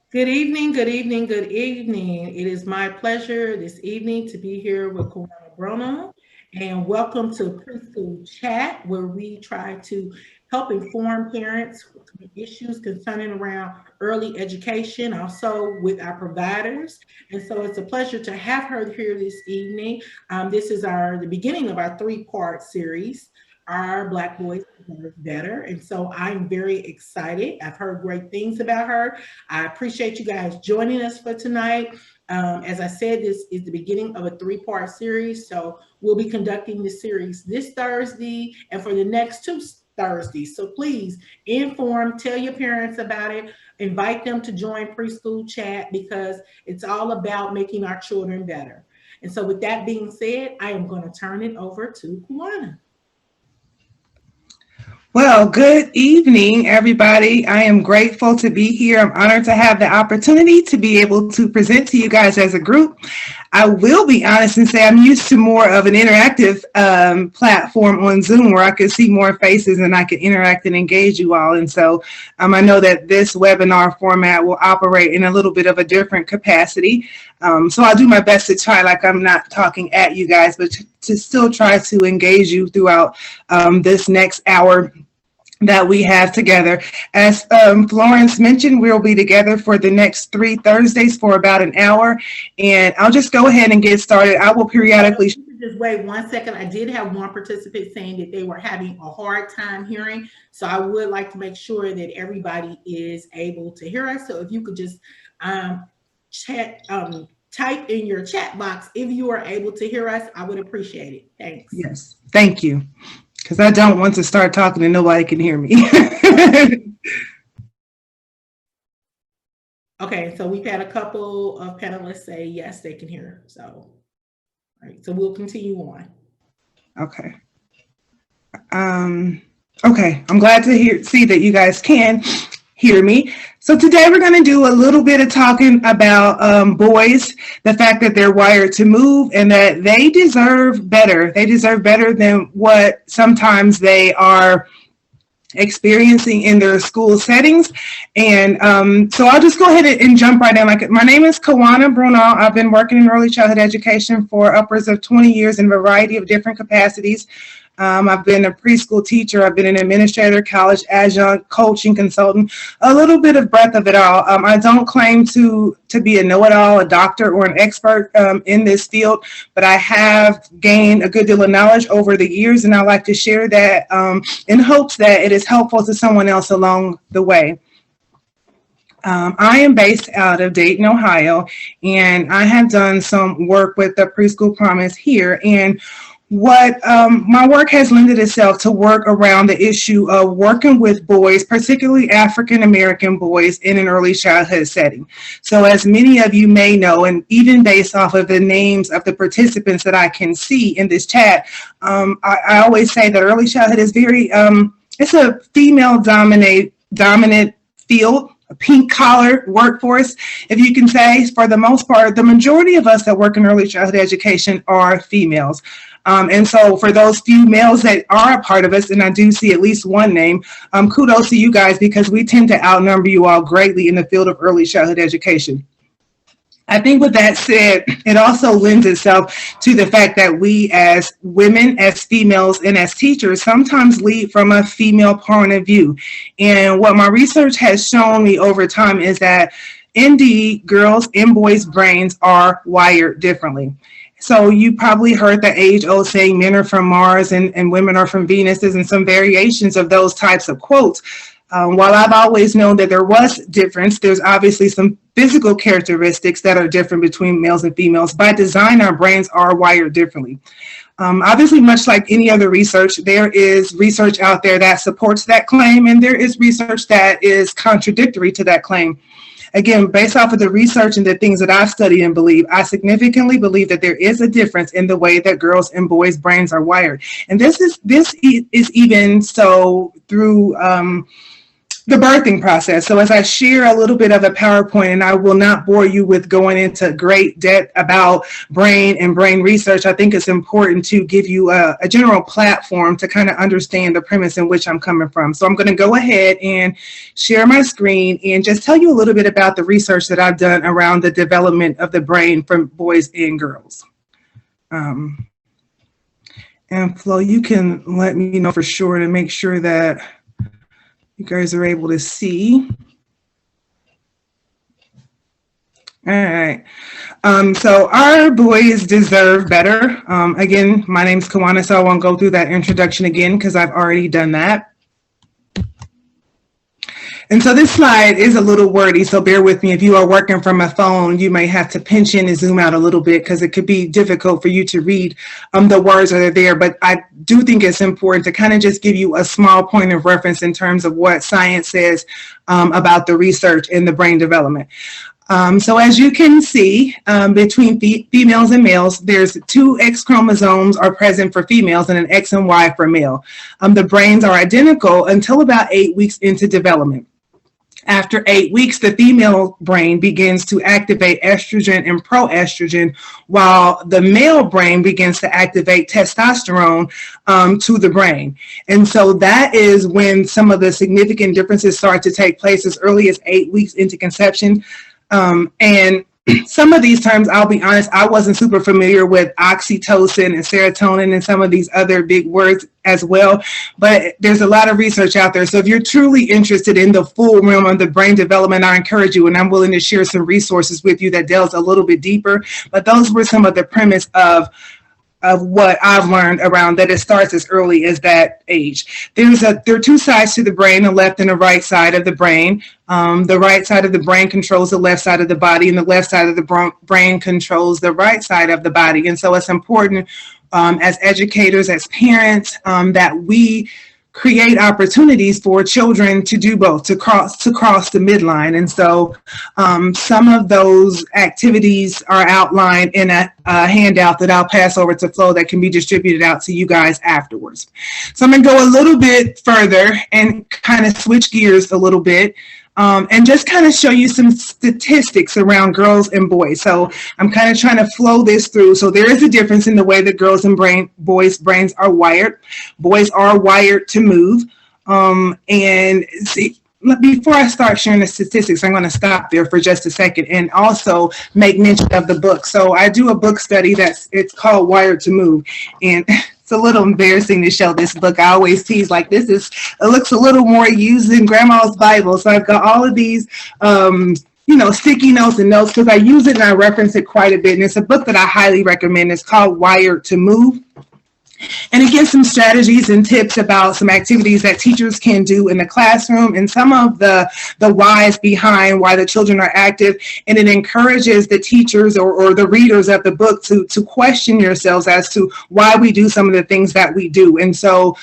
Good evening, good evening, good evening. It is my pleasure this evening to be here with Kawana Bruno, and welcome to Preschool Chat, where we try to help inform parents with issues concerning around early education, also with our providers. And so it's a pleasure to have her here this evening. This is the beginning of our three-part series. Our Black boys deserve better. And so I'm very excited. I've heard great things about her. I appreciate you guys joining us for tonight. As I said, this is the beginning of a three-part series. So we'll be conducting the series this Thursday and for the next two Thursdays. So please inform, tell your parents about it, invite them to join Preschool Chat because it's all about making our children better. And so with that being said, I am going to turn it over to Kuana. Well, good evening, everybody. I am grateful to be here. I'm honored to have the opportunity to be able to present to you guys as a group. I will be honest and say I'm used to more of an interactive platform on Zoom where I could see more faces and I could interact and engage you all. And so I know that this webinar format will operate in a little bit of a different capacity. So I'll do my best to try, like I'm not talking at you guys, but to still try to engage you throughout this next hour that we have together. As Florence mentioned, we'll be together for the next 3 Thursdays for about an hour. And I'll just go ahead and get started. I will periodically... Just wait 1 second. I did have one participant saying that they were having a hard time hearing. So I would like to make sure that everybody is able to hear us. So if you could just type in your chat box if you are able to hear us, I would appreciate it. Thanks. Yes, thank you. Because I don't want to start talking and nobody can hear me. Okay, so we've had a couple of panelists say yes, they can hear. So, all right, so we'll continue on. Okay. Okay, I'm glad to see that you guys can hear me. So today we're going to do a little bit of talking about boys, the fact that they're wired to move and that they deserve better. They deserve better than what sometimes they are experiencing in their school settings. And so I'll just go ahead and jump right in. Like, my name is Kawana Bruno. I've been working in early childhood education for upwards of 20 years in a variety of different capacities. I've been a preschool teacher. I've been an administrator, college adjunct, coaching consultant, a little bit of breadth of it all. I don't claim to be a know-it-all, a doctor, or an expert in this field, but I have gained a good deal of knowledge over the years, and I like to share that in hopes that it is helpful to someone else along the way. I am based out of Dayton, Ohio, and I have done some work with the Preschool Promise here. And what my work has lended itself to work around the issue of working with boys, particularly African-American boys, in an early childhood setting. So as many of you may know, and even based off of the names of the participants that I can see in this chat, I always say that early childhood is very, it's a female dominant field, a pink-collar workforce, if you can say. For the most part, the majority of us that work in early childhood education are females. And so for those few males that are a part of us, and I do see at least one name, kudos to you guys, because we tend to outnumber you all greatly in the field of early childhood education. I think with that said, it also lends itself to the fact that we as women, as females, and as teachers sometimes lead from a female point of view. And what my research has shown me over time is that indeed, girls' and boys' brains are wired differently. So you probably heard the age-old saying, men are from Mars and women are from Venus, and some variations of those types of quotes. While I've always known that there was difference, there's obviously some physical characteristics that are different between males and females. By design, our brains are wired differently. Obviously, much like any other research, there is research out there that supports that claim, and there is research that is contradictory to that claim. Again, based off of the research and the things that I've studied and believe, I significantly believe that there is a difference in the way that girls' and boys' brains are wired. And this is even so through the birthing process. So as I share a little bit of a PowerPoint, and I will not bore you with going into great depth about brain and brain research, I think it's important to give you a general platform to kind of understand the premise in which I'm coming from. So I'm going to go ahead and share my screen and just tell you a little bit about the research that I've done around the development of the brain for boys and girls. And Flo, you can let me know for sure to make sure that you guys are able to see. All right. So our boys deserve better. Again, my name's Kawana, so I won't go through that introduction again because I've already done that. And so this slide is a little wordy, so bear with me. If you are working from a phone, you may have to pinch in and zoom out a little bit because it could be difficult for you to read the words that are there. But I do think it's important to kind of just give you a small point of reference in terms of what science says about the research in the brain development. So as you can see, between females and males, there's 2 X chromosomes are present for females and an X and Y for male. The brains are identical until about 8 weeks into development. After 8 weeks, the female brain begins to activate estrogen and proestrogen, while the male brain begins to activate testosterone to the brain. And so that is when some of the significant differences start to take place as early as 8 weeks into conception. And some of these terms, I'll be honest, I wasn't super familiar with oxytocin and serotonin and some of these other big words as well, but there's a lot of research out there. So if you're truly interested in the full realm of the brain development, I encourage you, and I'm willing to share some resources with you that delves a little bit deeper. But those were some of the premise of what I've learned around that it starts as early as that age. There are 2 sides to the brain, the left and the right side of the brain. The right side of the brain controls the left side of the body, and the left side of the brain controls the right side of the body. And so it's important as educators, as parents, that we create opportunities for children to do both, to cross the midline. And so some of those activities are outlined in a handout that I'll pass over to Flo that can be distributed out to you guys afterwards. So I'm going to go a little bit further and kind of switch gears a little bit. And just kind of show you some statistics around girls and boys. So I'm kind of trying to flow this through. So there is a difference in the way that girls and boys' brains are wired. Boys are wired to move. And see, before I start sharing the statistics, I'm going to stop there for just a second and also make mention of the book. So I do a book study it's called Wired to Move. And it's a little embarrassing to show this book. I always tease like it looks a little more used than grandma's Bible. So I've got all of these, sticky notes and notes because I use it and I reference it quite a bit. And it's a book that I highly recommend. It's called Wired to Move. And it gives some strategies and tips about some activities that teachers can do in the classroom and some of the whys behind why the children are active. And it encourages the teachers or the readers of the book to question yourselves as to why we do some of the things that we do. And so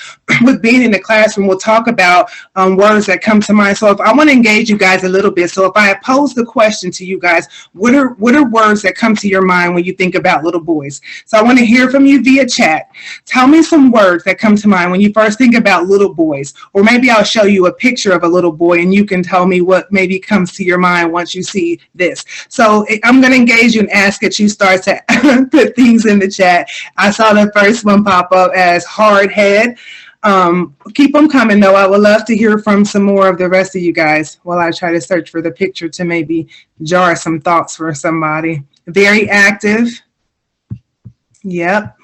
with being in the classroom, we'll talk about words that come to mind. So if I want to engage you guys a little bit, so if I pose the question to you guys, what are words that come to your mind when you think about little boys? So I want to hear from you via chat. Tell me some words that come to mind when you first think about little boys, or maybe I'll show you a picture of a little boy and you can tell me what maybe comes to your mind once you see this. So I'm going to engage you and ask that you start to put things in the chat. I saw the first one pop up as hard head. Keep them coming though. I would love to hear from some more of the rest of you guys while I try to search for the picture to maybe jar some thoughts for somebody. Very active. Yep.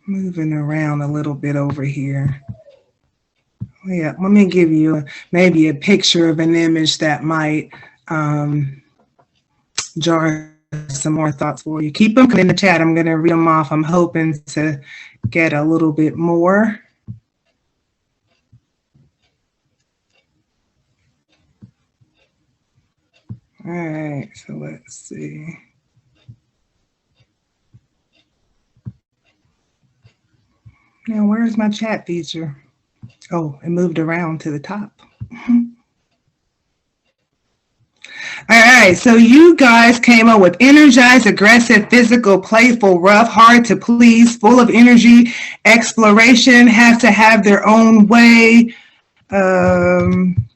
Moving around a little bit over here. Yeah, let me give you maybe a picture of an image that might jar some more thoughts for you. Keep them in the chat. I'm going to read them off. I'm hoping to get a little bit more. All right, so let's see. Now, where's my chat feature? Oh, it moved around to the top. right, so you guys came up with energized, aggressive, physical, playful, rough, hard to please, full of energy, exploration, have to have their own way. Um,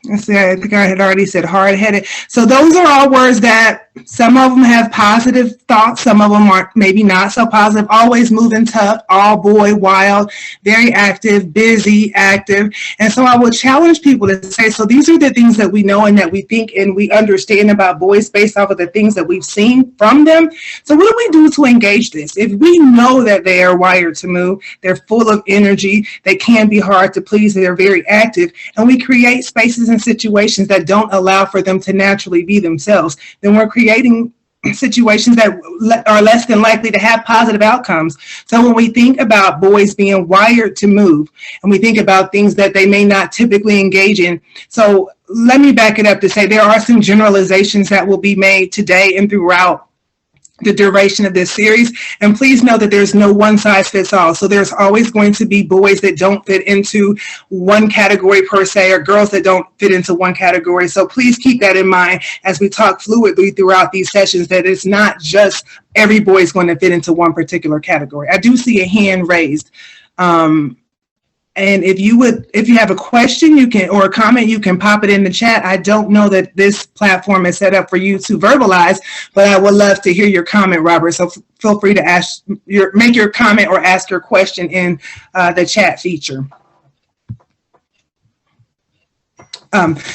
Let's see, I think I had already said hard-headed. So those are all words that some of them have positive thoughts, some of them are maybe not so positive. Always moving, tough, all boy, wild, very active, busy, active. And so I would challenge people to say, so these are the things that we know and that we think and we understand about boys based off of the things that we've seen from them. So what do we do to engage this? If we know that they are wired to move, they're full of energy, they can be hard to please, they're very active, and we create spaces and situations that don't allow for them to naturally be themselves, then we're creating situations that are less than likely to have positive outcomes. So when we think about boys being wired to move and we think about things that they may not typically engage in, so let me back it up to say there are some generalizations that will be made today and throughout the duration of this series. And please know that there's no one size fits all. So there's always going to be boys that don't fit into one category per se, or girls that don't fit into one category. So please keep that in mind as we talk fluidly throughout these sessions, that it's not just every boy is going to fit into one particular category. I do see a hand raised. And if you have a question, you can, or a comment, you can pop it in the chat. I don't know that this platform is set up for you to verbalize, but I would love to hear your comment, Robert. So feel free to make your comment or ask your question in the chat feature.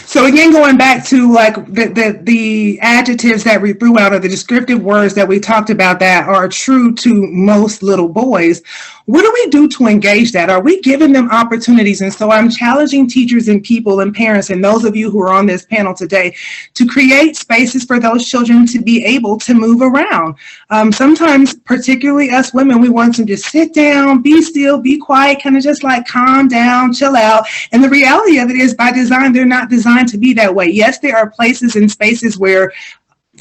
So again, going back to like the adjectives that we threw out, or the descriptive words that we talked about that are true to most little boys, what do we do to engage that? Are we giving them opportunities? And so I'm challenging teachers and people and parents and those of you who are on this panel today to create spaces for those children to be able to move around. Sometimes, particularly us women, we want them to sit down, be still, be quiet, kind of just like calm down, chill out. And the reality of it is, by design, they're not designed to be that way. Yes, there are places and spaces where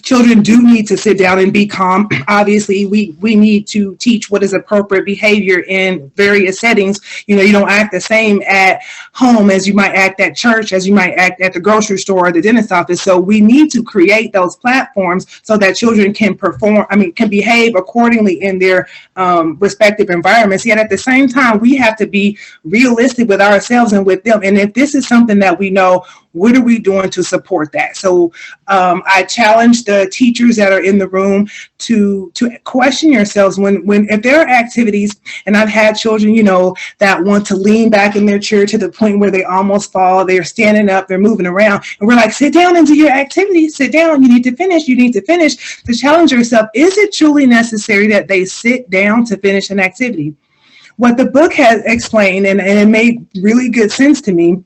children do need to sit down and be calm. Obviously, we need to teach what is appropriate behavior in various settings. You know, you don't act the same at home as you might act at church, as you might act at the grocery store or the dentist's office. So we need to create those platforms so that children can can behave accordingly in their respective environments. Yet at the same time, we have to be realistic with ourselves and with them. And if this is something that we know, what are we doing to support that? So I challenge the teachers that are in the room to question yourselves if there are activities, and I've had children, you know, that want to lean back in their chair to the point where they almost fall, they're standing up, they're moving around, and we're like, sit down and do your activity, sit down, you need to finish. To challenge yourself, is it truly necessary that they sit down to finish an activity? What the book has explained, and it made really good sense to me,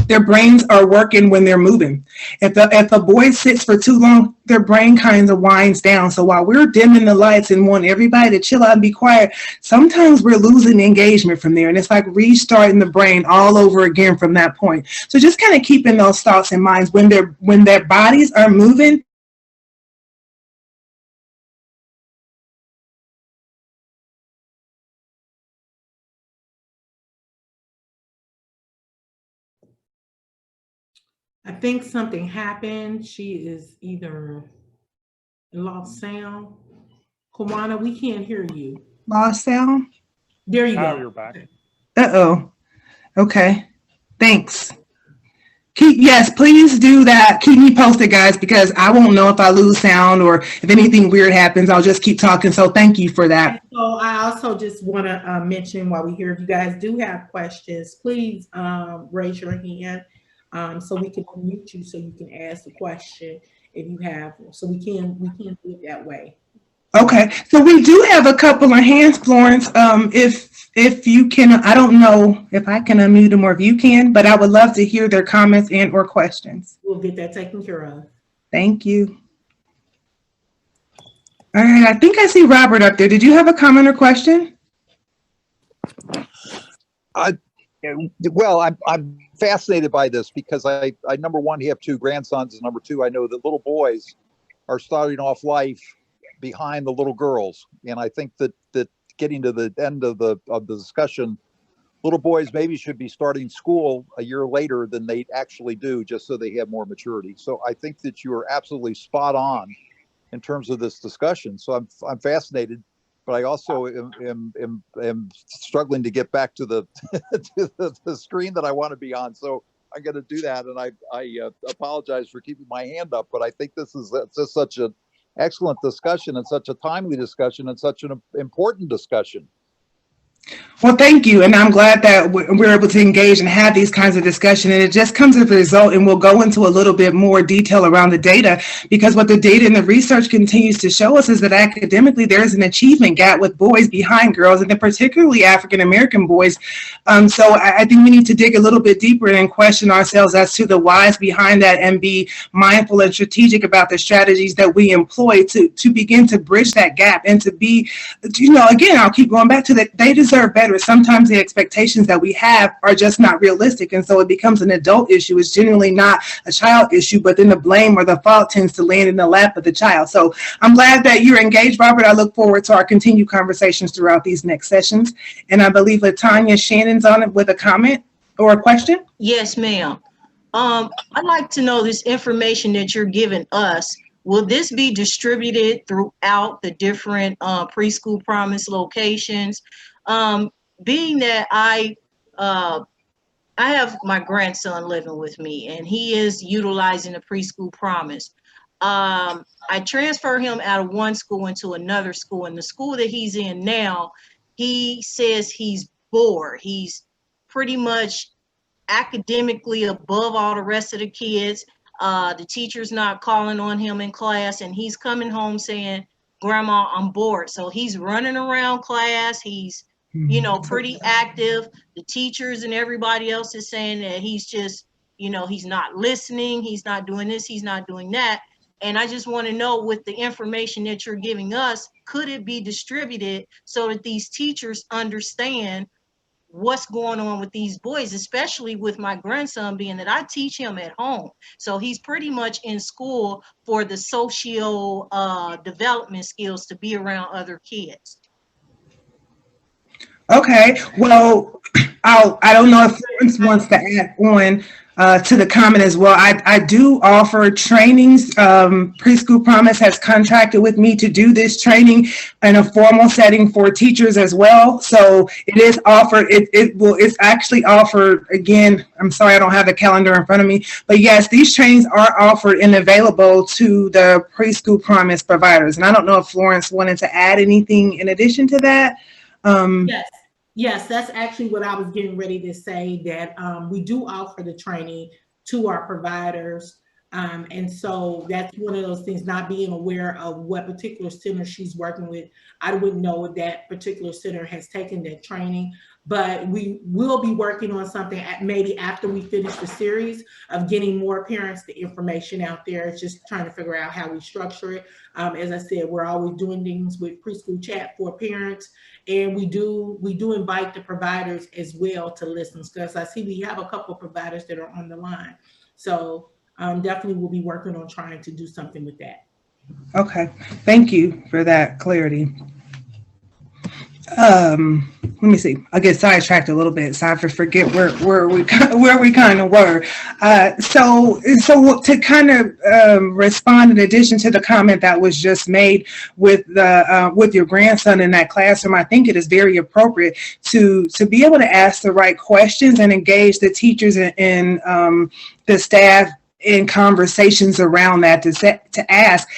their brains are working when they're moving. If a boy sits for too long, their brain kind of winds down. So while we're dimming the lights and want everybody to chill out and be quiet, sometimes we're losing engagement from there. And it's like restarting the brain all over again from that point. So just kind of keeping those thoughts in mind when their bodies are moving. I think something happened. She is either lost sound. Kawana, we can't hear you. Lost sound? There you Now go. you're back. Uh-oh. Okay. Thanks. Yes, please do that. Keep me posted, guys, because I won't know if I lose sound or if anything weird happens. I'll just keep talking. So thank you for that. And so I also just want to mention while we're here, if you guys do have questions, please raise your hand so we can unmute you so you can ask the question if you have. So we can do it that way. Okay, so we do have a couple of hands, Florence. If you can, I don't know if I can unmute them or if you can, but I would love to hear their comments and or questions. We'll get that taken care of. Thank you. All right, I think I see Robert up there. Did you have a comment or question? Well, I'm fascinated by this because I number one, have two grandsons, and number two, I know that little boys are starting off life behind the little girls, and I think that getting to the end of the discussion, little boys maybe should be starting school a year later than they actually do, just so they have more maturity. So I think that you are absolutely spot on in terms of this discussion. So I'm fascinated, but I also am struggling to get back to the to the screen that I want to be on. So I'm going to do that, and I apologize for keeping my hand up, but I think this is just such an excellent discussion and such a timely discussion and such an important discussion. Well, thank you. And I'm glad that we're able to engage and have these kinds of discussion. And it just comes as a result, and we'll go into a little bit more detail around the data, because what the data and the research continues to show us is that academically there is an achievement gap with boys behind girls, and then particularly African-American boys. So I think we need to dig a little bit deeper and question ourselves as to the whys behind that, and be mindful and strategic about the strategies that we employ to begin to bridge that gap, and to be, again, I'll keep going back to that, they deserve better. Sometimes the expectations that we have are just not realistic, and so it becomes an adult issue. It's generally not a child issue, but then the blame or the fault tends to land in the lap of the child. So I'm glad that you're engaged, Robert. I look forward to our continued conversations throughout these next sessions. And I believe Latanya Shannon's on it with a comment or a question. Yes, ma'am. I'd like to know this information that you're giving us. Will this be distributed throughout the different Preschool Promise locations? Being that I have my grandson living with me, and he is utilizing the Preschool Promise. I transfer him out of one school into another school, and the school that he's in now, he says he's bored. He's pretty much academically above all the rest of the kids. The teacher's not calling on him in class, and he's coming home saying, "Grandma, I'm bored." So he's running around class. He's pretty active. The teachers and everybody else is saying that he's just, he's not listening. He's not doing this. He's not doing that. And I just want to know, with the information that you're giving us, could it be distributed so that these teachers understand what's going on with these boys, especially with my grandson, being that I teach him at home. So he's pretty much in school for the socio development skills to be around other kids. Okay, well, I don't know if Florence wants to add on to the comment as well. I do offer trainings. Preschool Promise has contracted with me to do this training in a formal setting for teachers as well. So it is offered. It's actually offered again. I'm sorry, I don't have the calendar in front of me, but yes, these trainings are offered and available to the Preschool Promise providers. And I don't know if Florence wanted to add anything in addition to that. Yes, that's actually what I was getting ready to say, that we do offer the training to our providers. And so that's one of those things, not being aware of what particular center she's working with. I wouldn't know if that particular center has taken that training, but we will be working on something maybe after we finish the series of getting more parents the information out there. It's just trying to figure out how we structure it. As I said, we're always doing things with Preschool Chat for parents, and we do invite the providers as well to listen, because I see we have a couple of providers that are on the line. So definitely we'll be working on trying to do something with that. Okay, thank you for that clarity. Let me see. I get sidetracked a little bit, so I forget where we kind of were. So to kind of respond, in addition to the comment that was just made with your grandson in that classroom, I think it is very appropriate to be able to ask the right questions and engage the teachers and the staff in conversations around that, to ask,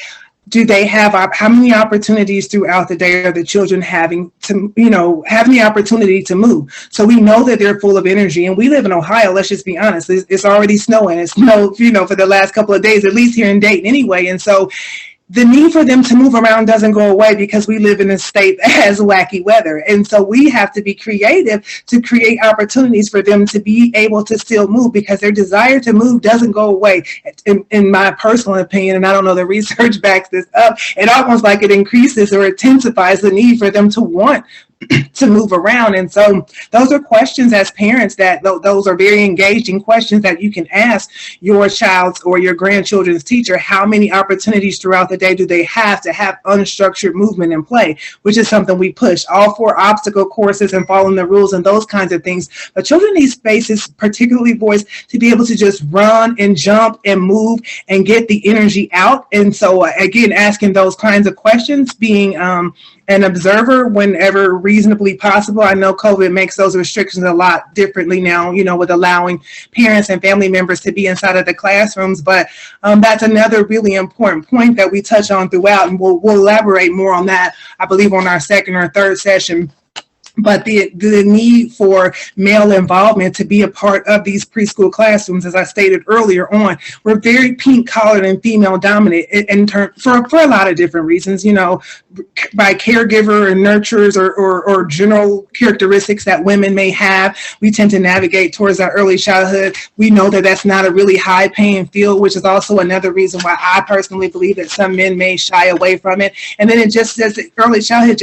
do they have, how many opportunities throughout the day are the children having the opportunity to move? So we know that they're full of energy, and we live in Ohio. Let's just be honest. It's already snowing. It's snowed, for the last couple of days, at least here in Dayton anyway. And so the need for them to move around doesn't go away because we live in a state that has wacky weather. And so we have to be creative to create opportunities for them to be able to still move, because their desire to move doesn't go away. In my personal opinion, and I don't know, the research backs this up, it almost like it increases or intensifies the need for them to want to move around. And so those are questions as parents that those are very engaging questions that you can ask your child's or your grandchildren's teacher. How many opportunities throughout the day do they have to have unstructured movement and play, which is something we push. All 4 obstacle courses and following the rules and those kinds of things. But children need spaces, particularly boys, to be able to just run and jump and move and get the energy out. And so again, asking those kinds of questions, being an observer whenever reasonably possible. I know COVID makes those restrictions a lot differently now, with allowing parents and family members to be inside of the classrooms. But that's another really important point that we touch on throughout, and we'll elaborate more on that, I believe, on our second or third session. But the need for male involvement to be a part of these preschool classrooms, as I stated earlier on, we're very pink collared and female dominant for a lot of different reasons, by caregiver and nurturers or general characteristics that women may have. We tend to navigate towards our early childhood. We know that that's not a really high paying field, which is also another reason why I personally believe that some men may shy away from it. And then it just says that early childhood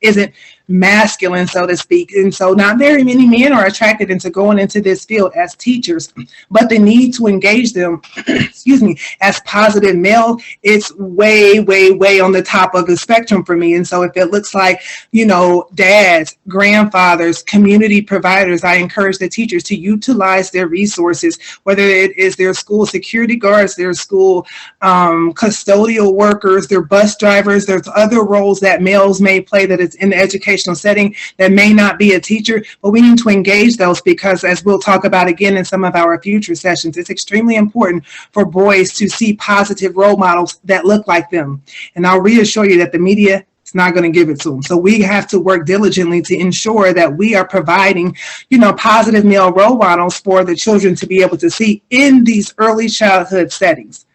isn't masculine, so to speak. And so not very many men are attracted into going into this field as teachers, but the need to engage them, as positive male, it's way, way, way on the top of the spectrum for me. And so if it looks like, dads, grandfathers, community providers, I encourage the teachers to utilize their resources, whether it is their school security guards, their school custodial workers, their bus drivers. There's other roles that males may play that is in the educational setting that may not be a teacher, but we need to engage those because, as we'll talk about again in some of our future sessions, it's extremely important for boys to see positive role models that look like them. And I'll reassure you that the media is not going to give it to them. So we have to work diligently to ensure that we are providing, positive male role models for the children to be able to see in these early childhood settings.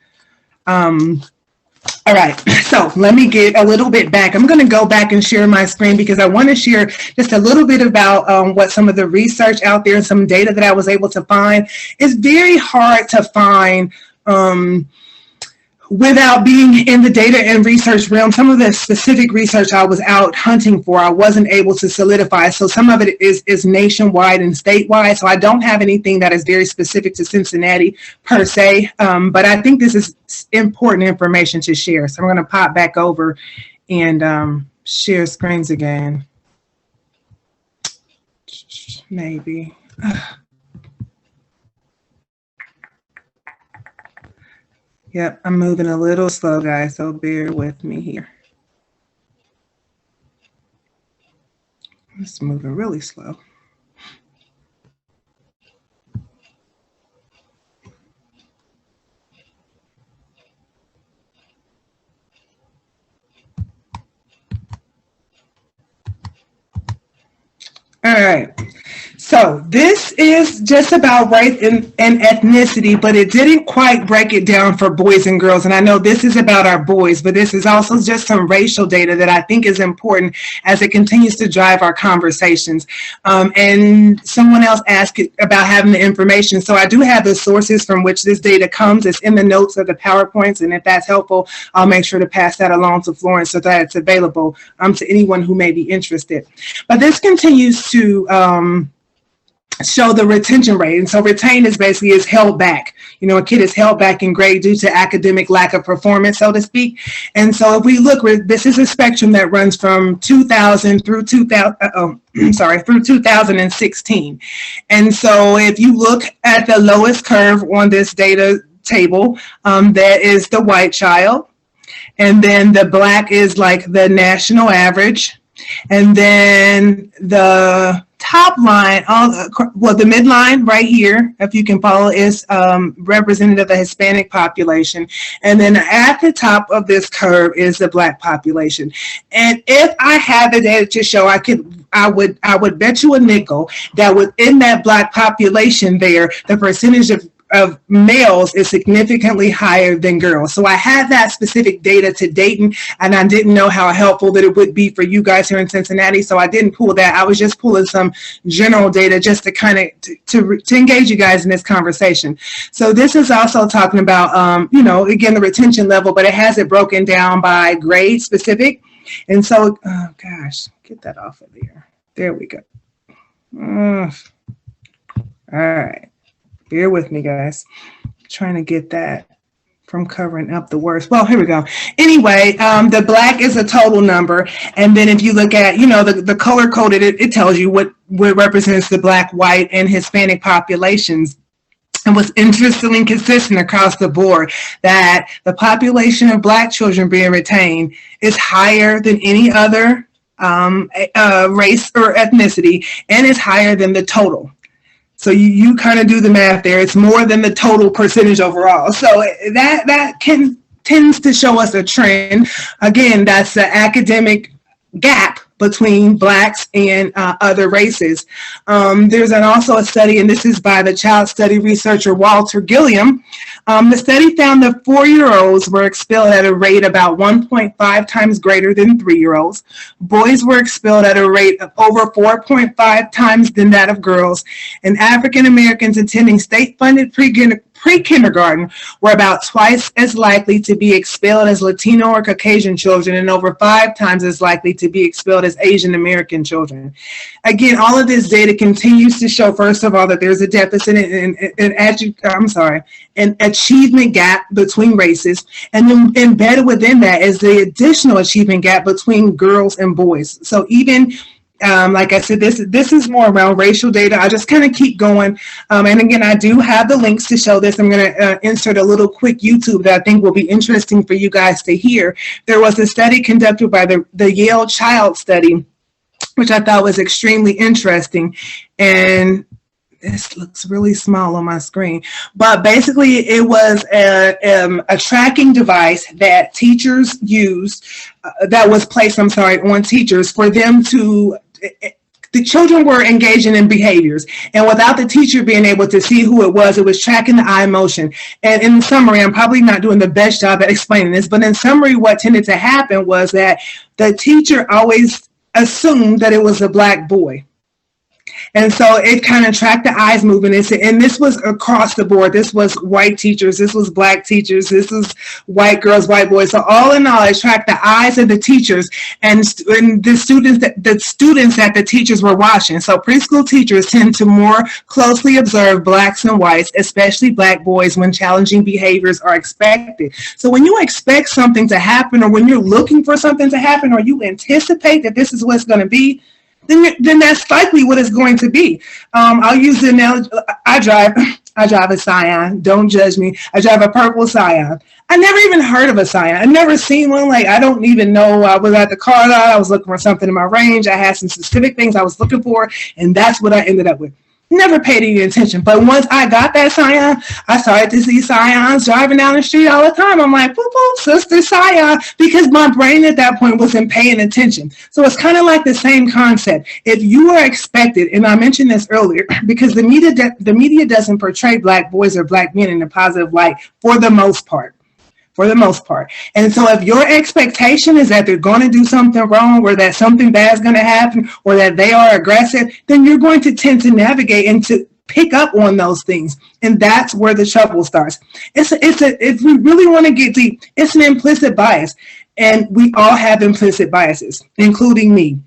All right, so let me get a little bit back. I'm going to go back and share my screen because I want to share just a little bit about what some of the research out there and some data that I was able to find. It's very hard to find without being in the data and research realm. Some of the specific research I was out hunting for, I wasn't able to solidify. So some of it is nationwide and statewide. So I don't have anything that is very specific to Cincinnati per se, but I think this is important information to share. So I'm going to pop back over and share screens again. Maybe. Yep, I'm moving a little slow, guys, so bear with me here. It's moving really slow. All right. So this is just about race and ethnicity, but it didn't quite break it down for boys and girls. And I know this is about our boys, but this is also just some racial data that I think is important as it continues to drive our conversations. And someone else asked about having the information. So I do have the sources from which this data comes. It's in the notes of the PowerPoints. And if that's helpful, I'll make sure to pass that along to Florence so that it's available to anyone who may be interested. But this continues to show the retention rate. And so retain is basically is held back. A kid is held back in grade due to academic lack of performance, so to speak. And so if we look, this is a spectrum that runs from 2000 through 2016. And so if you look at the lowest curve on this data table, that is the white child. And then the black is like the national average. And then the top line, the midline right here, if you can follow, is representative of the Hispanic population. And then at the top of this curve is the Black population. And if I had the data to show, I would bet you a nickel that within that Black population there, the percentage of males is significantly higher than girls. So I had that specific data to Dayton, and I didn't know how helpful that it would be for you guys here in Cincinnati. So I didn't pull that. I was just pulling some general data just to kind of to engage you guys in this conversation. So this is also talking about, again, the retention level, but it has it broken down by grade specific. And so, oh gosh, get that off of there. There we go. All right. Bear with me, guys. Trying to get that from covering up the words. Well, here we go. Anyway, the black is a total number. And then if you look at, the color coded, it tells you what represents the black, white, and Hispanic populations. And what's interesting and consistent across the board, that the population of black children being retained is higher than any other race or ethnicity, and is higher than the total. So you kind of do the math there. It's more than the total percentage overall. So that tends to show us a trend. Again, that's the academic gap between blacks and other races. There's also a study, and this is by the child study researcher Walter Gilliam. The study found that 4-year-olds were expelled at a rate about 1.5 times greater than 3-year-olds. Boys were expelled at a rate of over 4.5 times than that of girls. And African Americans attending state-funded pre-kindergarten were about twice as likely to be expelled as Latino or Caucasian children, and over 5 times as likely to be expelled as Asian American children. Again, all of this data continues to show, first of all, that there's a deficit an achievement gap between races, and then embedded within that is the additional achievement gap between girls and boys. So even like I said, this is more around racial data. I'll just kind of keep going. And again, I do have the links to show this. I'm going to insert a little quick YouTube that I think will be interesting for you guys to hear. There was a study conducted by the Yale Child Study, which I thought was extremely interesting. And this looks really small on my screen, but basically it was a tracking device that teachers used, that was placed, on teachers for them to, the children were engaging in behaviors, and without the teacher being able to see who it was tracking the eye motion. And in summary, I'm probably not doing the best job at explaining this, but in summary, what tended to happen was that the teacher always assumed that it was a black boy. And so it kind of tracked the eyes moving. And this was across the board. This was white teachers. This was black teachers. This was white girls, white boys. So all in all, it tracked the eyes of the teachers and the students that the teachers were watching. So preschool teachers tend to more closely observe blacks and whites, especially black boys, when challenging behaviors are expected. So when you expect something to happen, or when you're looking for something to happen, or you anticipate that this is what's going to be, then that's likely what it's going to be. I'll use the analogy. I drive a Scion. Don't judge me. I drive a purple Scion. I never even heard of a Scion. I never seen one. Like, I don't even know. I was at the car lot. I was looking for something in my range. I had some specific things I was looking for, and that's what I ended up with. Never paid any attention. But once I got that Scion, I started to see Scions driving down the street all the time. I'm like, boop, boop, sister Scion, because my brain at that point wasn't paying attention. So it's kind of like the same concept. If you are expected, and I mentioned this earlier, because the media doesn't portray black boys or black men in a positive light for the most part. And so if your expectation is that they're going to do something wrong, or that something bad is going to happen, or that they are aggressive, then you're going to tend to navigate and to pick up on those things. And that's where the trouble starts. If we really want to get deep, it's an implicit bias. And we all have implicit biases, including me.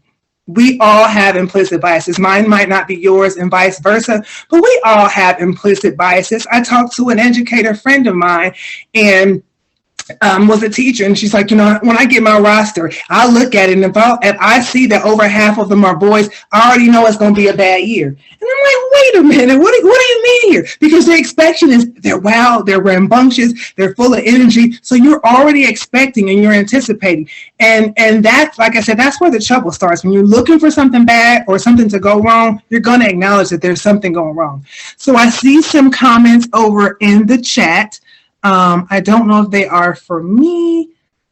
We all have implicit biases. Mine might not be yours, and vice versa, but we all have implicit biases. I talked to an educator friend of mine, and was a teacher, and she's like, when I get my roster, I look at it, and if I see that over half of them are boys, I already know it's going to be a bad year. And I'm like, wait a minute, what do you mean here? Because the expectation is they're wild, they're rambunctious, they're full of energy, so you're already expecting and you're anticipating. And that's, like I said, that's where the trouble starts. When you're looking for something bad or something to go wrong, you're going to acknowledge that there's something going wrong. So I see some comments over in the chat. I don't know if they are for me,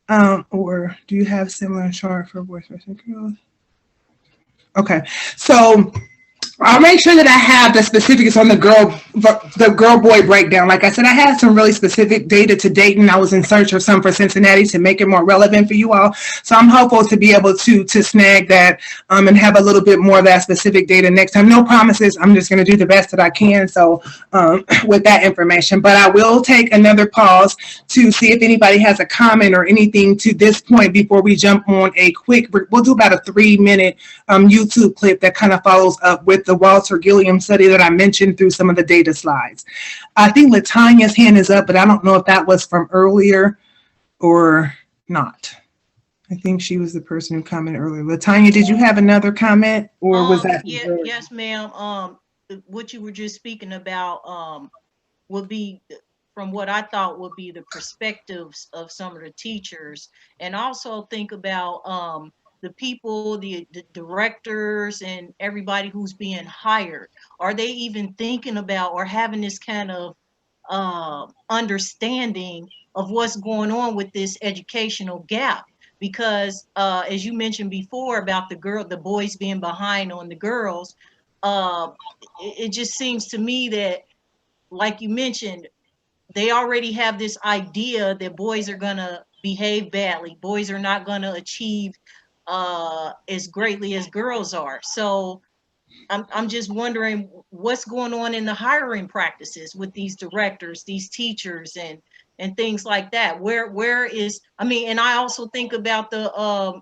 or do you have similar chart for boys versus girls? Okay, so I'll make sure that I have the specifics on the girl boy breakdown. Like I said, I had some really specific data to date, and I was in search of some for Cincinnati to make it more relevant for you all. So I'm hopeful to be able to snag that and have a little bit more of that specific data next time. No promises. I'm just going to do the best that I can. So with that information, but I will take another pause to see if anybody has a comment or anything to this point before we jump on a quick. We'll do about a 3-minute YouTube clip that kind of follows up with the Walter Gilliam study that I mentioned through some of the data slides. I think Latanya's hand is up, but I don't know if that was from earlier or not. I think she was the person who commented earlier. Latanya, did you have another comment, or was that? Yes, ma'am. What you were just speaking about would be, from what I thought would be, the perspectives of some of the teachers, and also think about the people, the directors and everybody who's being hired. Are they even thinking about or having this kind of understanding of what's going on with this educational gap? Because as you mentioned before about the boys being behind on the girls, it just seems to me that, like you mentioned, they already have this idea that boys are going to behave badly. Boys are not going to achieve as greatly as girls are. So I'm just wondering what's going on in the hiring practices with these directors, these teachers, and things like that. Where is, I mean, and I also think about the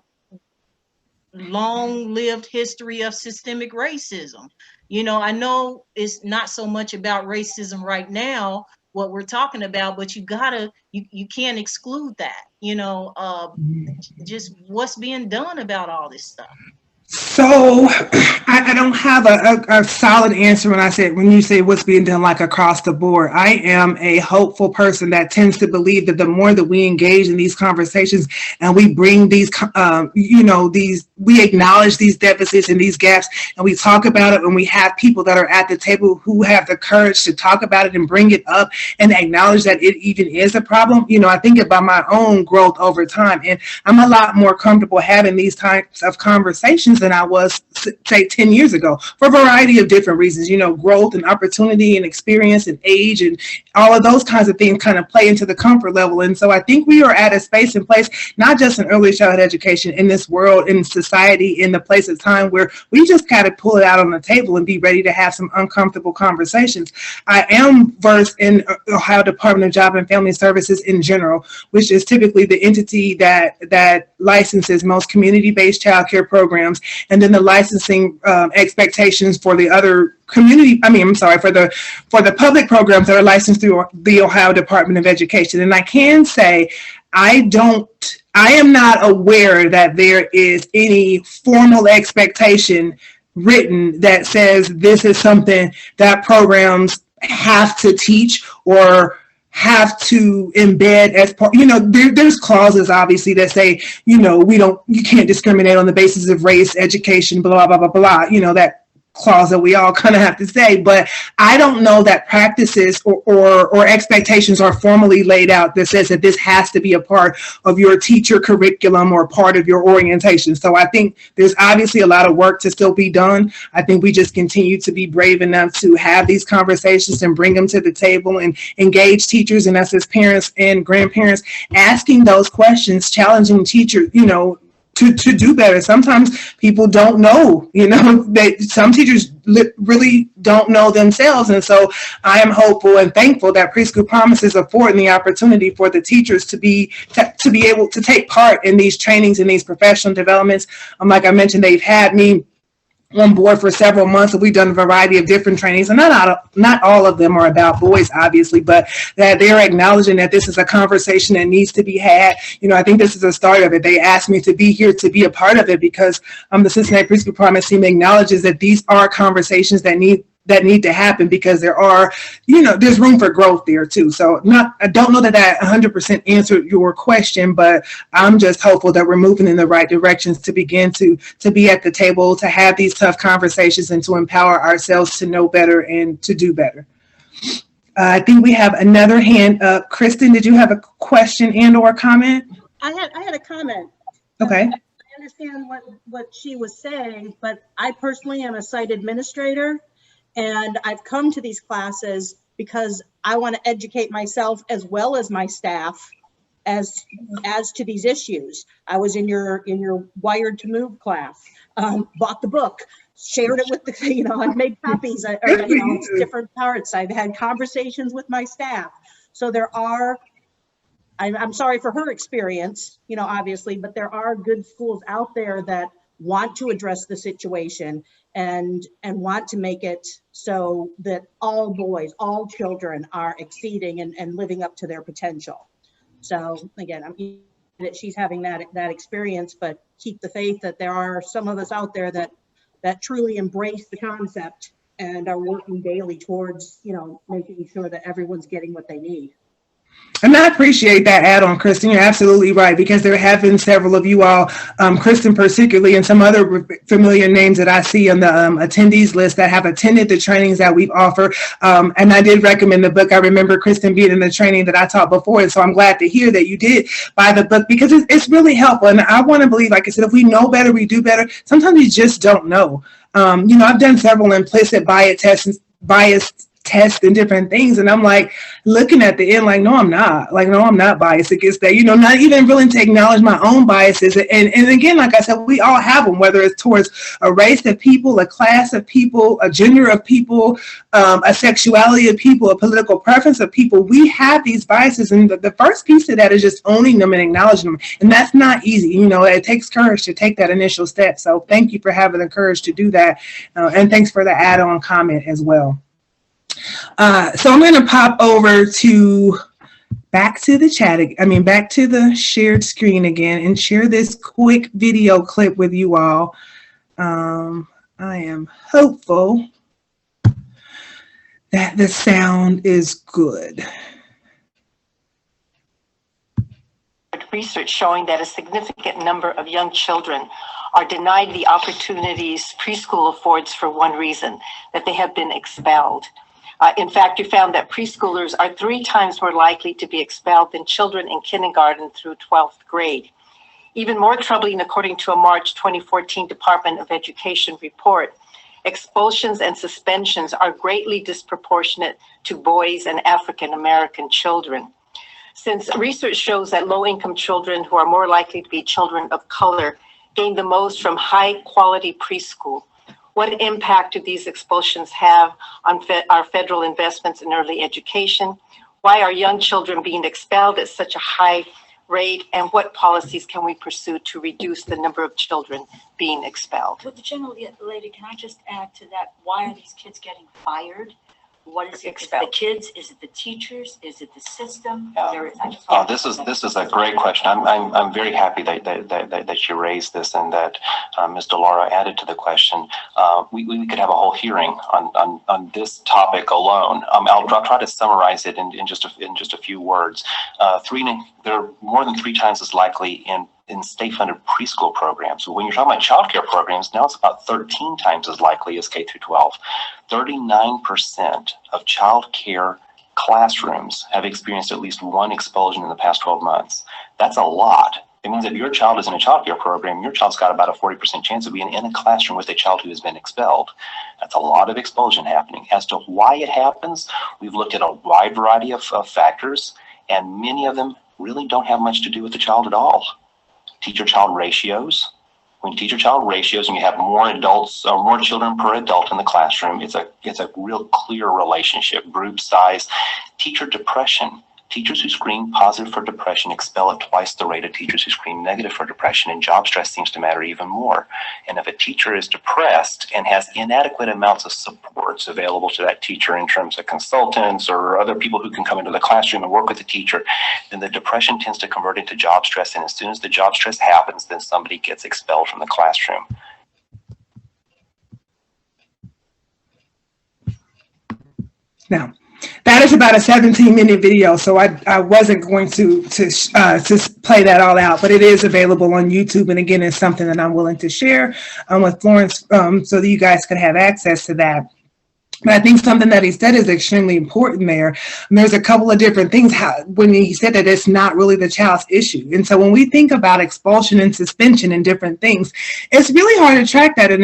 long-lived history of systemic racism. You know, I know it's not so much about racism right now, what we're talking about, but you can't exclude that, you know, just what's being done about all this stuff. So I don't have a solid answer when you say what's being done like across the board. I am a hopeful person that tends to believe that the more that we engage in these conversations and we bring these, we acknowledge these deficits and these gaps and we talk about it, and we have people that are at the table who have the courage to talk about it and bring it up and acknowledge that it even is a problem. You know, I think about my own growth over time, and I'm a lot more comfortable having these types of conversations than I was, say, 10 years ago, for a variety of different reasons. You know, growth and opportunity and experience and age and all of those kinds of things kind of play into the comfort level. And so I think we are at a space and place, not just in early childhood education, in this world, in society, in the place of time where we just kind of pull it out on the table and be ready to have some uncomfortable conversations. I am versed in Ohio Department of Job and Family Services in general, which is typically the entity that licenses most community-based child care programs, and then the licensing expectations for the other for the public programs that are licensed through the Ohio Department of Education. And I can say I am not aware that there is any formal expectation written that says this is something that programs have to teach or have to embed as part. You know, there's clauses obviously that say, you know, you can't discriminate on the basis of race, education, blah, blah, blah, blah, you know, that clause that we all kind of have to say, but I don't know that practices or expectations are formally laid out that says that this has to be a part of your teacher curriculum or part of your orientation. So I think there's obviously a lot of work to still be done. I think we just continue to be brave enough to have these conversations and bring them to the table and engage teachers and us as parents and grandparents, asking those questions, challenging teachers, you know, to do better. Sometimes people don't know, you know, some teachers really don't know themselves. And so I am hopeful and thankful that Preschool Promise is affording the opportunity for the teachers to be able to take part in these trainings and these professional developments. Like I mentioned, they've had me on board for several months, and we've done a variety of different trainings, and not all of them are about boys, obviously, but that they're acknowledging that this is a conversation that needs to be had. You know, I think this is the start of it. They asked me to be here to be a part of it because the Cincinnati Preschool Promise team acknowledges that these are conversations that need to happen, because there are, you know, there's room for growth there too. So I don't know that 100% answered your question, but I'm just hopeful that we're moving in the right directions to begin to be at the table, to have these tough conversations, and to empower ourselves to know better and to do better. I think we have another hand up. Kristen, did you have a question and or comment? I had a comment. Okay. I understand what she was saying, but I personally am a site administrator, and I've come to these classes because I want to educate myself as well as my staff as to these issues. I was in your Wired to Move class, bought the book, shared it with the, I made copies, or different parts. I've had conversations with my staff. So there are, I'm sorry for her experience, obviously, but there are good schools out there that want to address the situation and want to make it so that all boys, all children are exceeding and living up to their potential. So again, I'm that she's having that experience, but keep the faith that there are some of us out there that truly embrace the concept and are working daily towards, making sure that everyone's getting what they need. And I appreciate that add-on, Kristen. You're absolutely right, because there have been several of you all, Kristen particularly, and some other familiar names that I see on the attendees list that have attended the trainings that we've offered. And I did recommend the book. I remember Kristen being in the training that I taught before, and so I'm glad to hear that you did buy the book, because it's really helpful. And I want to believe, like I said, if we know better, we do better. Sometimes we just don't know. I've done several implicit bias tests and different things, and I'm like looking at the end like, no, I'm not biased against that, not even willing to acknowledge my own biases. And again, like I said, we all have them, whether it's towards a race of people, a class of people, a gender of people, a sexuality of people, a political preference of people. We have these biases, and the first piece of that is just owning them and acknowledging them, and that's not easy. It takes courage to take that initial step. So thank you for having the courage to do that, and thanks for the add-on comment as well. So I'm going to pop over back to the chat, back to the shared screen again, and share this quick video clip with you all. I am hopeful that the sound is good. Research showing that a significant number of young children are denied the opportunities preschool affords for one reason, that they have been expelled. In fact, you found that preschoolers are 3 times more likely to be expelled than children in kindergarten through 12th grade. Even more troubling, according to a March 2014 Department of Education report, expulsions and suspensions are greatly disproportionate to boys and African American children. Since research shows that low-income children who are more likely to be children of color gain the most from high-quality preschool, what impact do these expulsions have on our federal investments in early education? Why are young children being expelled at such a high rate? And what policies can we pursue to reduce the number of children being expelled? With the general lady, can I just add to that? Why are these kids getting fired? What is it? Is it the kids? Is it the teachers? Is it the system? This is a great question. I'm very happy that you raised this and that Ms. DeLaura added to the question. We could have a whole hearing on this topic alone. I'll try to summarize it in just a few words. They're more than 3 times as likely in state-funded preschool programs. So when you're talking about child care programs, now it's about 13 times as likely as K through 12. 39% of child care classrooms have experienced at least 1 expulsion in the past 12 months. That's a lot. It means if your child is in a child care program, your child's got about a 40% chance of being in a classroom with a child who has been expelled. That's a lot of expulsion happening. As to why it happens, we've looked at a wide variety of factors, and many of them really don't have much to do with the child at all. Teacher-child ratios. When teacher-child ratios and you have more adults or more children per adult in the classroom, it's a real clear relationship. Group size, teacher depression. Teachers who screen positive for depression expel at twice the rate of teachers who screen negative for depression, and job stress seems to matter even more. And if a teacher is depressed and has inadequate amounts of supports available to that teacher in terms of consultants or other people who can come into the classroom and work with the teacher, then the depression tends to convert into job stress. And as soon as the job stress happens, then somebody gets expelled from the classroom. Now, that is about a 17-minute video, so I wasn't going to play that all out, but it is available on YouTube, and again, it's something that I'm willing to share with Florence so that you guys could have access to that. But I think something that he said is extremely important there. And there's a couple of different things when he said that it's not really the child's issue. And so when we think about expulsion and suspension and different things, it's really hard to track that in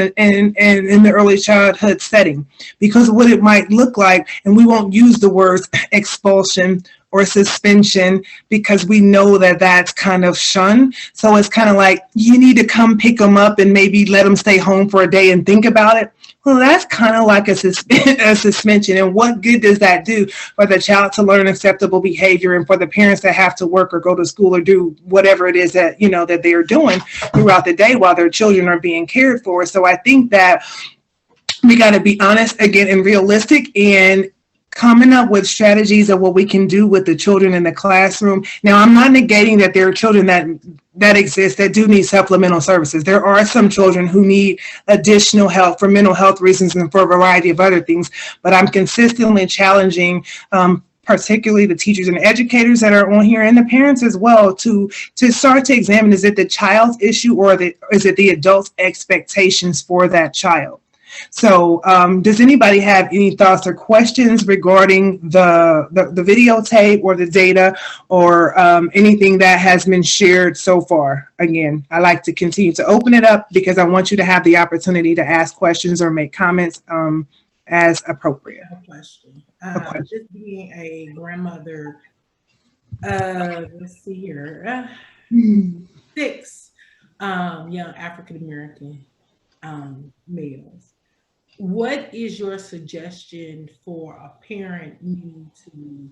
the early childhood setting, because what it might look like, and we won't use the words expulsion or suspension because we know that that's kind of shunned. So it's kind of like, you need to come pick them up and maybe let them stay home for a day and think about it. Well, that's kind of like a suspension. And what good does that do for the child to learn acceptable behavior, and for the parents that have to work or go to school or do whatever it is that, that they are doing throughout the day while their children are being cared for? So I think that we got to be honest again and realistic and coming up with strategies of what we can do with the children in the classroom. Now, I'm not negating that there are children that exist that do need supplemental services. There are some children who need additional help for mental health reasons and for a variety of other things, but I'm consistently challenging particularly the teachers and educators that are on here, and the parents as well, to start to examine, is it the child's issue, or is it the adult's expectations for that child? So does anybody have any thoughts or questions regarding the videotape or the data, or anything that has been shared so far? Again, I like to continue to open it up because I want you to have the opportunity to ask questions or make comments as appropriate. Question. Just being a grandmother, let's see here, 6 young African American males. What is your suggestion for a parent needing to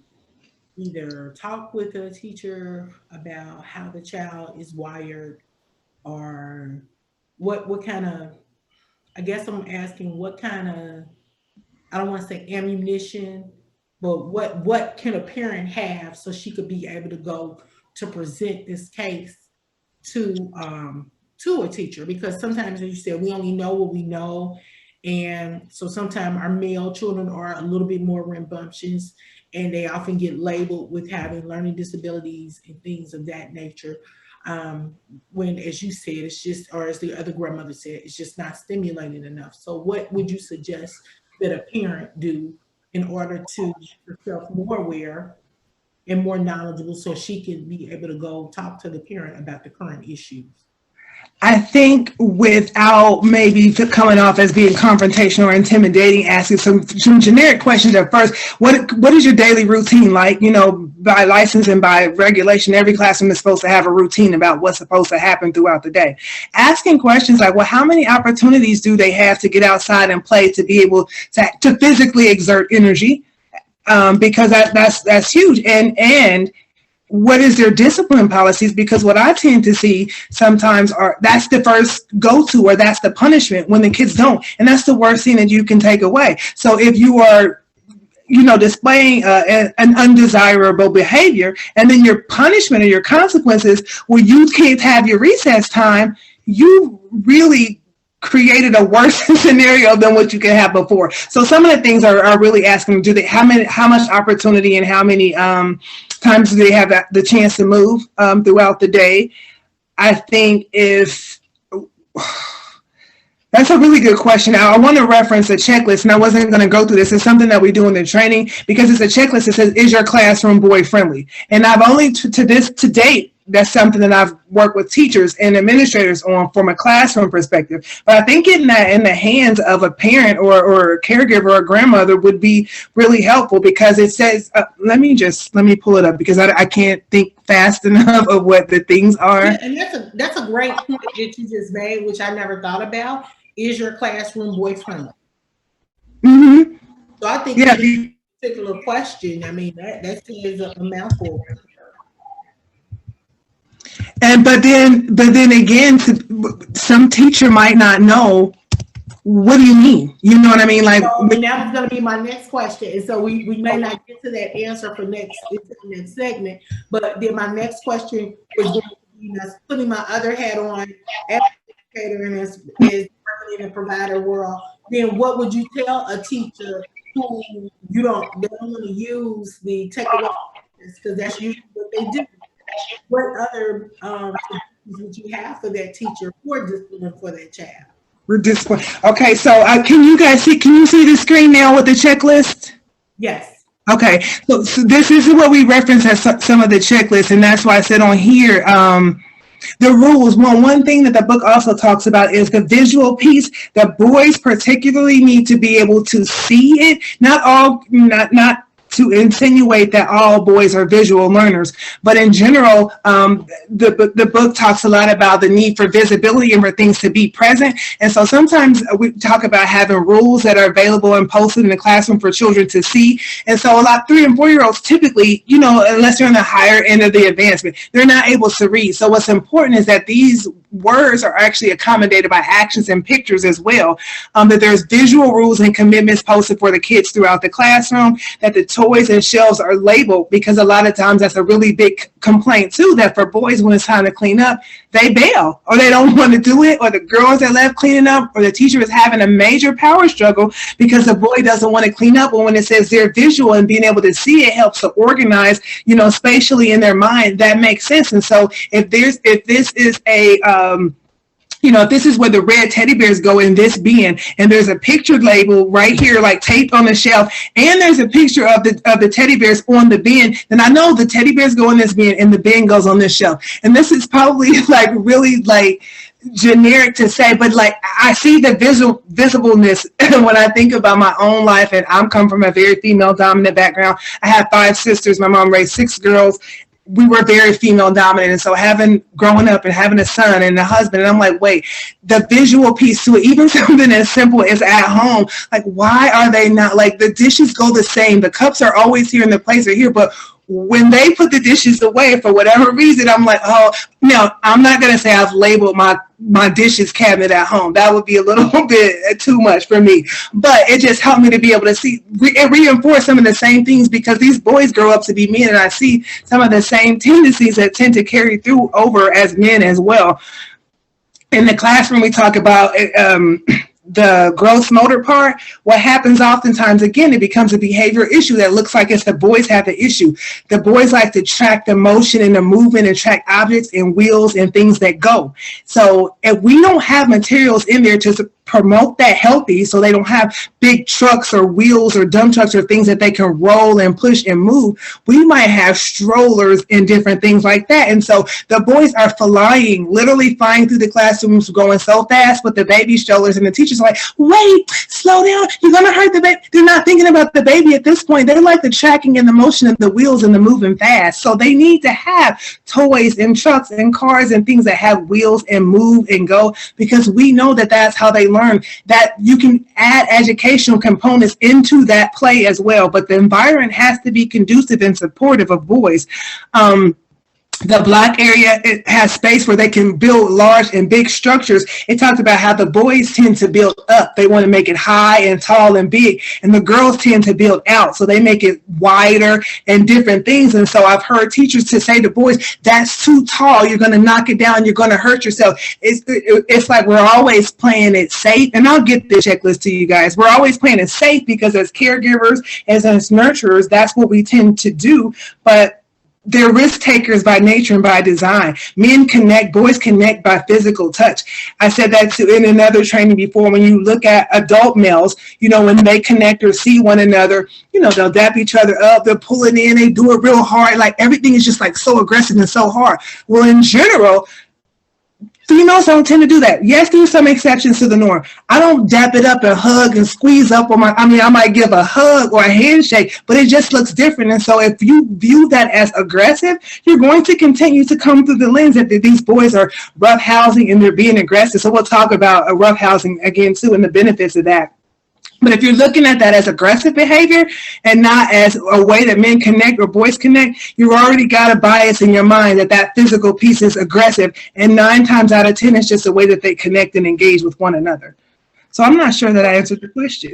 either talk with a teacher about how the child is wired, or what kind of, I guess I'm asking what kind of, I don't want to say ammunition, but what can a parent have so she could be able to go to present this case to a teacher? Because sometimes, as you said, we only know what we know. And so sometimes our male children are a little bit more rambunctious, and they often get labeled with having learning disabilities and things of that nature. When, as you said, it's just, or as the other grandmother said, it's just not stimulating enough. So what would you suggest that a parent do in order to make herself more aware and more knowledgeable so she can be able to go talk to the parent about the current issues? I think, without maybe coming off as being confrontational or intimidating, asking some generic questions at first. What is your daily routine like? By license and by regulation, every classroom is supposed to have a routine about what's supposed to happen throughout the day. Asking questions like, well, how many opportunities do they have to get outside and play, to be able to physically exert energy? Because that's huge. And what is their discipline policies? Because what I tend to see sometimes that's the first go-to, or that's the punishment when the kids don't. And that's the worst thing that you can take away. So if you are, displaying an undesirable behavior, and then your punishment or your consequences, where you can't have your recess time, you really created a worse scenario than what you could have before. So some of the things are really asking, how much opportunity and how many times do they have the chance to move throughout the day? I think that's a really good question. Now, I want to reference a checklist, and I wasn't going to go through this. It's something that we do in the training, because it's a checklist that says, is your classroom boy friendly? And I've only to date, that's something that I've worked with teachers and administrators on from a classroom perspective. But I think getting that in the hands of a parent or a caregiver or a grandmother would be really helpful, because it says, let me pull it up, because I can't think fast enough of what the things are. Yeah, and that's a great point that you just made, which I never thought about. Is your classroom boy friendly? Mm-hmm. So I think this particular question, I mean, that is a mouthful. But then again, some teacher might not know, what do you mean? You know what I mean? Like, so, and that was going to be my next question. And so we may not get to that answer for next segment, but then my next question was going to be, putting my other hat on as an educator and as working in the provider world. Then what would you tell a teacher who they don't want to use the technology, because that's usually what they do? What other would you have for that teacher for discipline for that child? We're disappointed. Okay, so can you guys see? Can you see the screen now with the checklist? Yes. Okay, so this is what we reference as some of the checklists, and that's why I said on here, the rules. Well, one thing that the book also talks about is the visual piece. The boys particularly need to be able to see it. Not to insinuate that all boys are visual learners, but in general, the book talks a lot about the need for visibility and for things to be present. And so sometimes we talk about having rules that are available and posted in the classroom for children to see. And so a lot 3 and 4 year olds typically, unless they're in the higher end of the advancement, they're not able to read. So what's important is that these words are actually accommodated by actions and pictures as well. That there's visual rules and commitments posted for the kids throughout the classroom, that the toys and shelves are labeled, because a lot of times that's a really big complaint too, that for boys when it's time to clean up, they bail or they don't want to do it, or the girls are left cleaning up, or the teacher is having a major power struggle because the boy doesn't want to clean up. But when it says they're visual and being able to see it helps to organize, spatially in their mind, that makes sense. And so if this is if this is where the red teddy bears go in this bin, and there's a picture label right here, like taped on the shelf, and there's a picture of the teddy bears on the bin, then I know the teddy bears go in this bin and the bin goes on this shelf. And this is probably really generic to say, but I see the visibleness when I think about my own life, and I'm come from a very female dominant background. I have 5 sisters. My mom raised 6 girls. We were very female dominant. And so growing up and having a son and a husband, and I'm like, wait, the visual piece to it, even something as simple as at home, why are they not, the dishes go the same, the cups are always here and the plates are here, but when they put the dishes away for whatever reason, I'm like, oh, no, I'm not going to say I've labeled my dishes cabinet at home. That would be a little bit too much for me. But it just helped me to be able to see and reinforce some of the same things, because these boys grow up to be men, and I see some of the same tendencies that tend to carry through over as men as well. In the classroom, we talk about the gross motor part. What happens oftentimes, again, it becomes a behavior issue that looks like it's the boys have the issue. The boys like to track the motion and the movement and track objects and wheels and things that go. So if we don't have materials in there to promote that healthy, so they don't have big trucks or wheels or dump trucks or things that they can roll and push and move, we might have strollers and different things like that. And so the boys are literally flying through the classrooms, going so fast with the baby strollers, and the teachers are like, wait, slow down, you're gonna hurt the baby. They're not thinking about the baby at this point. They're like the tracking and the motion of the wheels and the moving fast. So they need to have toys and trucks and cars and things that have wheels and move and go, because we know that that's how they learn, that you can add educational components into that play as well. But the environment has to be conducive and supportive of boys. The block area, it has space where they can build large and big structures. It talks about how the boys tend to build up. They want to make it high and tall and big. And the girls tend to build out. So they make it wider and different things. And so I've heard teachers to say to boys, that's too tall. You're going to knock it down. You're going to hurt yourself. It's like we're always playing it safe. And I'll get the checklist to you guys. We're always playing it safe because as caregivers, as nurturers, that's what we tend to do. But they're risk takers by nature and by design. Men connect, boys connect by physical touch. I said that in another training before. When you look at adult males, when they connect or see one another, they'll dap each other up, they'll pull it in, they do it real hard. Everything is just so aggressive and so hard. Well, in general, females don't tend to do that. Yes, there's some exceptions to the norm. I don't dap it up and hug and squeeze up on I might give a hug or a handshake, but it just looks different. And so if you view that as aggressive, you're going to continue to come through the lens that these boys are roughhousing and they're being aggressive. So we'll talk about roughhousing again too and the benefits of that. But if you're looking at that as aggressive behavior and not as a way that men connect or boys connect, you've already got a bias in your mind that physical piece is aggressive. And 9 times out of 10, it's just the way that they connect and engage with one another. So I'm not sure that I answered the question.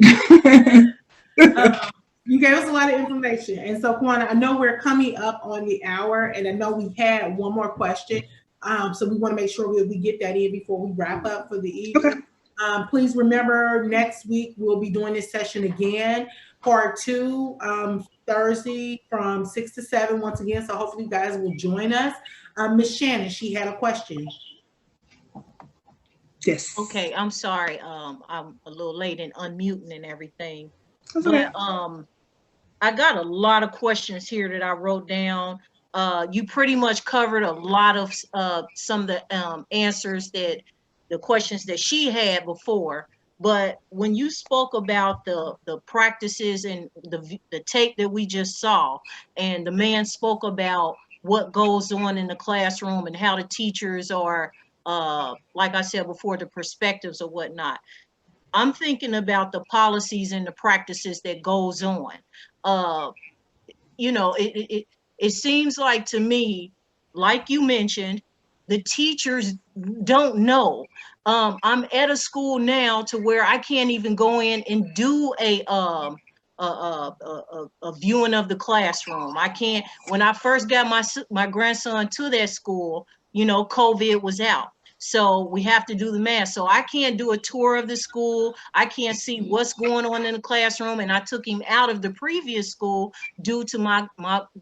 You gave us a lot of information. And so, Kwana, I know we're coming up on the hour, and I know we had one more question. So we want to make sure we get that in before we wrap up for the evening. Okay. Please remember, next week we'll be doing this session again, part 2, Thursday from 6 to 7 once again. So hopefully you guys will join us. Miss Shannon, she had a question. Yes. Okay, I'm sorry. I'm a little late in unmuting and everything, That's okay. but I got a lot of questions here that I wrote down. You pretty much covered a lot of some of the answers that the questions that she had before. But when you spoke about the practices and the tape that we just saw, and the man spoke about what goes on in the classroom and how the teachers are, like I said before, the perspectives or whatnot. I'm thinking about the policies and the practices that goes on. Uh, it seems like to me, like you mentioned, the teachers don't know. I'm at a school now to where I can't even go in and do a viewing of the classroom. I can't. When I first got my grandson to that school, COVID was out. So we have to do the math. So I can't do a tour of the school. I can't see what's going on in the classroom. And I took him out of the previous school due to my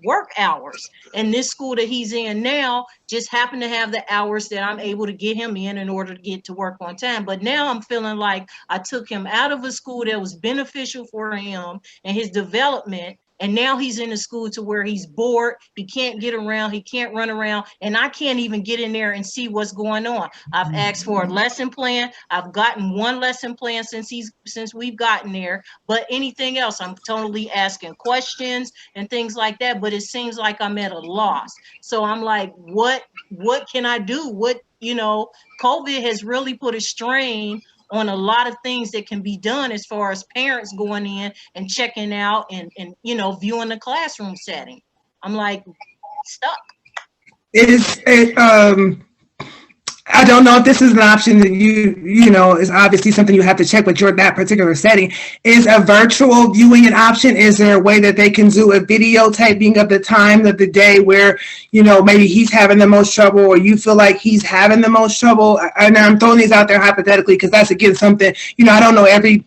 work hours. And this school that he's in now just happened to have the hours that I'm able to get him in order to get to work on time. But now I'm feeling like I took him out of a school that was beneficial for him and his development. And now he's in a school to where he's bored. He can't get around. He can't run around. And I can't even get in there and see what's going on. I've asked for a lesson plan. I've gotten one lesson plan since we've gotten there. But anything else, I'm totally asking questions and things like that. But it seems like I'm at a loss. So I'm like, what can I do? COVID has really put a strain on a lot of things that can be done as far as parents going in and checking out and viewing the classroom setting. I'm like stuck. I don't know if this is an option that is obviously something you have to check with that particular setting. Is a virtual viewing an option? Is there a way that they can do a videotaping of the time of the day where, maybe he's having the most trouble or you feel like he's having the most trouble? And I'm throwing these out there hypothetically because that's, again, something, I don't know every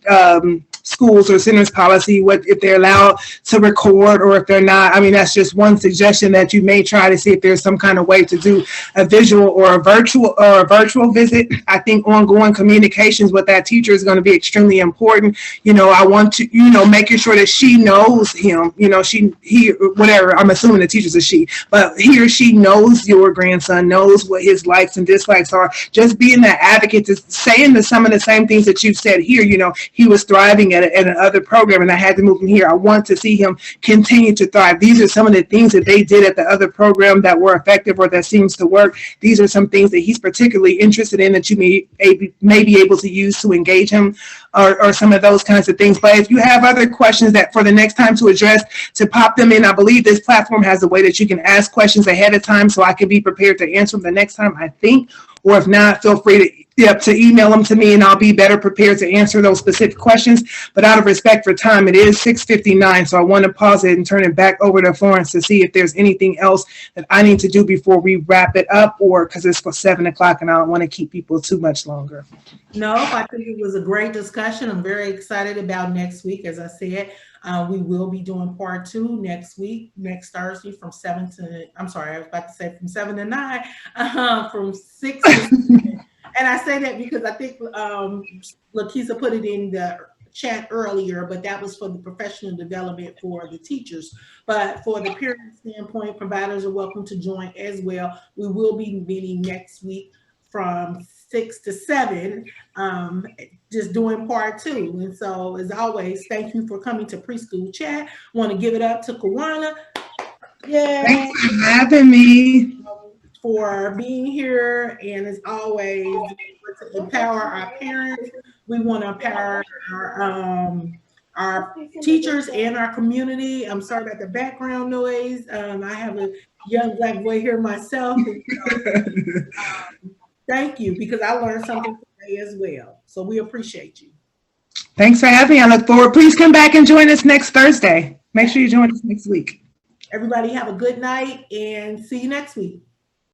schools or centers policy, if they're allowed to record or if they're not. I mean, that's just one suggestion that you may try to see if there's some kind of way to do a visual or a virtual visit. I think ongoing communications with that teacher is going to be extremely important. I want to, making sure that she knows him, whatever, I'm assuming the teacher's a she, but he or she knows your grandson, knows what his likes and dislikes are. Just being that advocate, to saying some of the same things that you've said here. He was thriving at another program and I had to move him here. I want to see him continue to thrive. These are some of the things that they did at the other program that were effective or that seems to work. These are some things that he's particularly interested in that you may be able to use to engage him or some of those kinds of things. But if you have other questions that for the next time to address, to pop them in. I believe this platform has a way that you can ask questions ahead of time so I can be prepared to answer them the next time, I think. Or if not, feel free to email them to me and I'll be better prepared to answer those specific questions. But out of respect for time, it is 6:59. So I want to pause it and turn it back over to Florence to see if there's anything else that I need to do before we wrap it up, or because it's for 7 o'clock and I don't want to keep people too much longer. No, I think it was a great discussion. I'm very excited about next week. As I said, we will be doing part 2 next week, next Thursday from 7 to, I'm sorry, I was about to say from 7 to 9, from 6 to 7. And I say that because I think Lakeisha put it in the chat earlier, but that was for the professional development for the teachers. But for the parent standpoint, providers are welcome to join as well. We will be meeting next week from 6 to 7, just doing part 2. And so, as always, thank you for coming to Preschool Chat. Want to give it up to Kawana. Yay. Thanks for having me. For being here, and as always, to empower our parents. We want to empower our teachers and our community. I'm sorry about the background noise. I have a young Black boy here myself. And, thank you, because I learned something today as well. So we appreciate you. Thanks for having me. I look forward. Please come back and join us next Thursday. Make sure you join us next week. Everybody have a good night and see you next week.